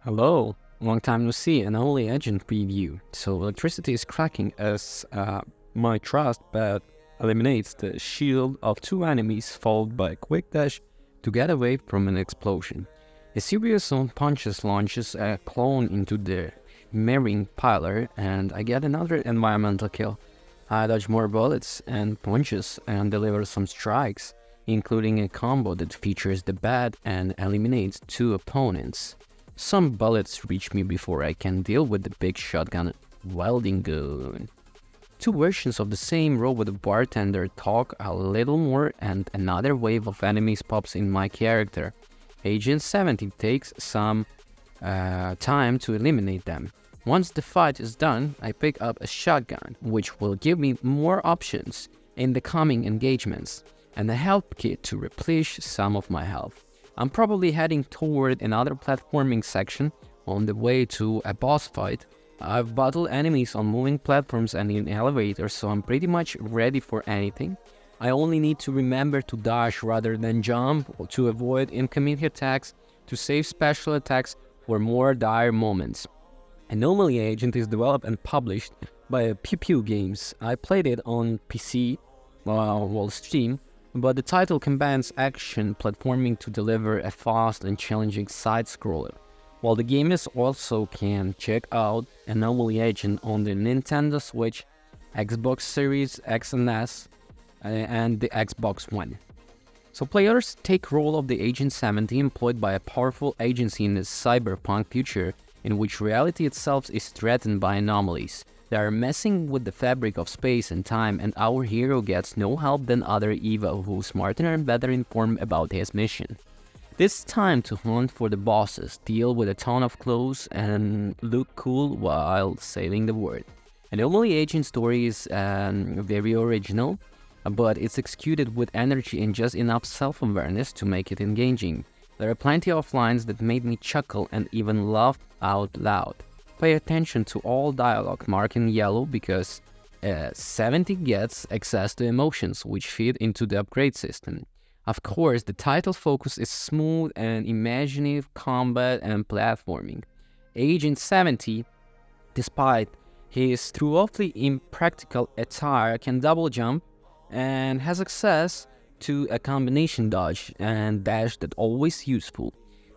Hello, long time no see, Anomaly agent preview. So electricity is cracking as my trust but eliminates the shield of two enemies followed by a quick dash to get away from an explosion. A series of punches launches a clone into the mirroring pilar and I get another environmental kill. I dodge more bullets and punches and deliver some strikes, including a combo that features the bat and eliminates two opponents. Some bullets reach me before I can deal with the big shotgun welding gun. Two versions of the same robot bartender talk a little more and another wave of enemies pops in my character. Agent 70 takes some time to eliminate them. Once the fight is done, I pick up a shotgun, which will give me more options in the coming engagements, and a health kit to replenish some of my health. I'm probably heading toward another platforming section on the way to a boss fight. I've battled enemies on moving platforms and in elevators, so I'm pretty much ready for anything. I only need to remember to dash rather than jump, or to avoid incoming attacks, to save special attacks for more dire moments. Anomaly Agent is developed and published by Pew Pew Games. I played it on PC, Steam, but the title combines action platforming to deliver a fast and challenging side-scroller. While the gamers also can check out Anomaly Agent on the Nintendo Switch, Xbox Series X and S, and the Xbox One. So players take role of the Agent 70 employed by a powerful agency in the cyberpunk future in which reality itself is threatened by anomalies. They are messing with the fabric of space and time, and our hero gets no help than other EVA who's smarter and better informed about his mission. This time to hunt for the bosses, deal with a ton of clothes, and look cool while saving the world. Anomaly Agent story is very original, but it's executed with energy and just enough self-awareness to make it engaging. There are plenty of lines that made me chuckle and even laugh out loud. Pay attention to all dialogue marked in yellow because 70 gets access to emotions which feed into the upgrade system. Of course, the title focus is smooth and imaginative combat and platforming. Agent 70, despite his thoroughly impractical attire, can double jump and has access to a combination dodge and dash that always useful.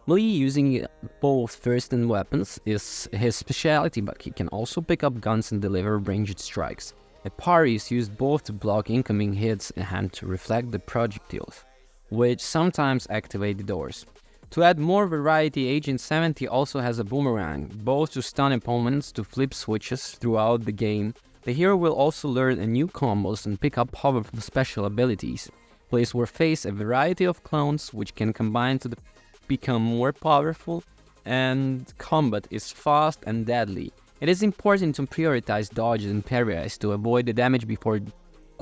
Melee using both first and weapons is his specialty, but he can also pick up guns and deliver ranged strikes. A parry is used both to block incoming hits and to reflect the projectiles, which sometimes activate the doors. To add more variety, Agent 70 also has a boomerang, both to stun opponents to flip switches throughout the game. The hero will also learn a new combos and pick up powerful special abilities. Players will face a variety of clones which can combine to become more powerful, and combat is fast and deadly. It is important to prioritize dodges and parries to avoid the damage before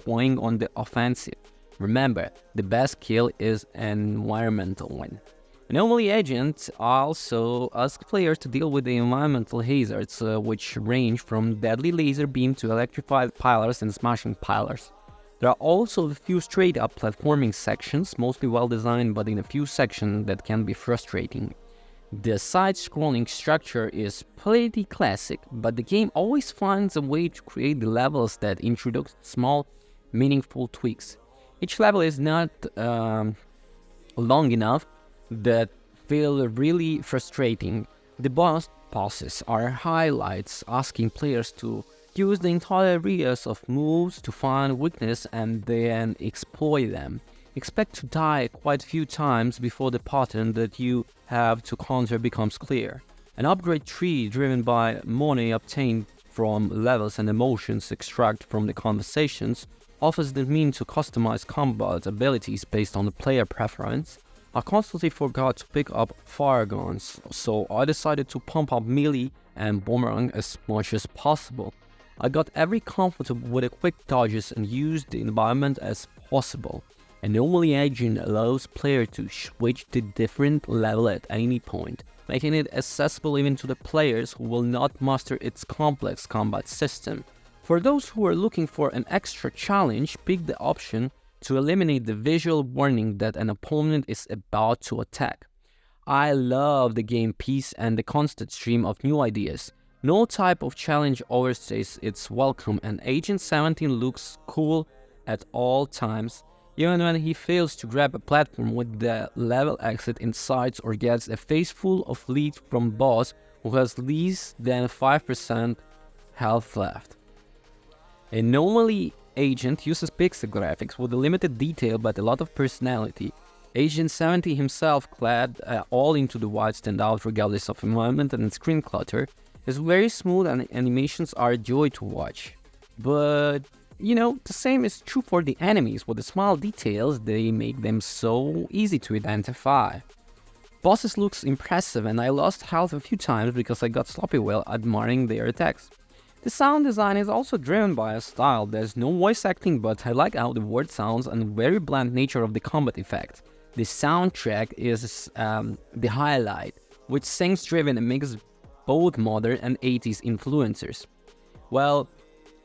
going on the offensive. Remember, the best kill is an environmental one. Anomaly Agent also asks players to deal with the environmental hazards, which range from deadly laser beam to electrified pillars and smashing pillars. There are also a few straight-up platforming sections, mostly well-designed, but in a few sections that can be frustrating. The side-scrolling structure is pretty classic, but the game always finds a way to create the levels that introduce small, meaningful tweaks. Each level is not long enough that feel really frustrating. The bosses are highlights, asking players to use the entire areas of moves to find weakness and then exploit them. Expect to die quite a few times before the pattern that you have to counter becomes clear. An upgrade tree driven by money obtained from levels and emotions extracted from the conversations offers the means to customize combat abilities based on the player preference. I constantly forgot to pick up fire guns, so I decided to pump up melee and boomerang as much as possible. I got very comfortable with the quick dodges and used the environment as possible. Anomaly Agent allows players to switch to different level at any point, making it accessible even to the players who will not master its complex combat system. For those who are looking for an extra challenge, pick the option to eliminate the visual warning that an opponent is about to attack. I love the game pace and the constant stream of new ideas. No type of challenge overstays its welcome, and Agent 17 looks cool at all times, even when he fails to grab a platform with the level exit in sight or gets a face full of lead from boss who has less than 5% health left. Anomaly Agent uses pixel graphics with a limited detail but a lot of personality. Agent 70 himself, clad all into the white, stand out regardless of environment and screen clutter. Is very smooth and animations are a joy to watch. But, you know, the same is true for the enemies. With the small details, they make them so easy to identify. Bosses looks impressive, and I lost health a few times because I got sloppy while admiring their attacks. The sound design is also driven by a style. There's no voice acting, but I like how the word sounds and very bland nature of the combat effect. The soundtrack is the highlight, which syncs driven and makes both modern and 80s influencers. Well,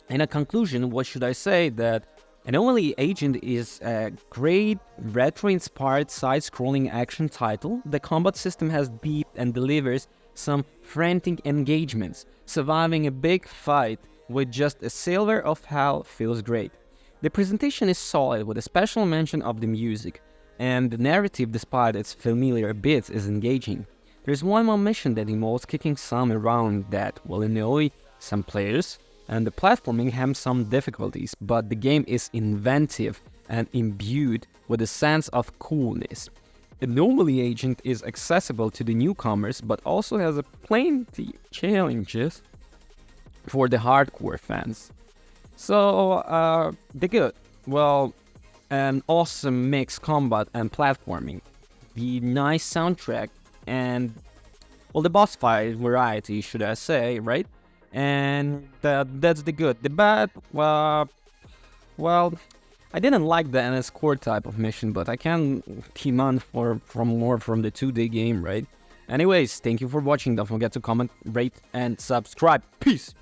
in a conclusion, what should I say? That Anomaly Agent is a great retro-inspired side-scrolling action title. The combat system has beat and delivers some frantic engagements. Surviving a big fight with just a silver of health feels great. The presentation is solid with a special mention of the music, and the narrative, despite its familiar bits, is engaging. There's one more mission that involves kicking some around that will annoy some players, and the platforming has some difficulties, but the game is inventive and imbued with a sense of coolness. Anomaly Agent is accessible to the newcomers, but also has plenty challenges for the hardcore fans. So, the good. Well, an awesome mix combat and platforming, the nice soundtrack, and well, the boss fight variety, should I say, right? And that's the good. The bad, well, I didn't like the NS core type of mission, but I can keep on for more from the 2D game, right? Anyways, thank you for watching. Don't forget to comment, rate, and subscribe. Peace!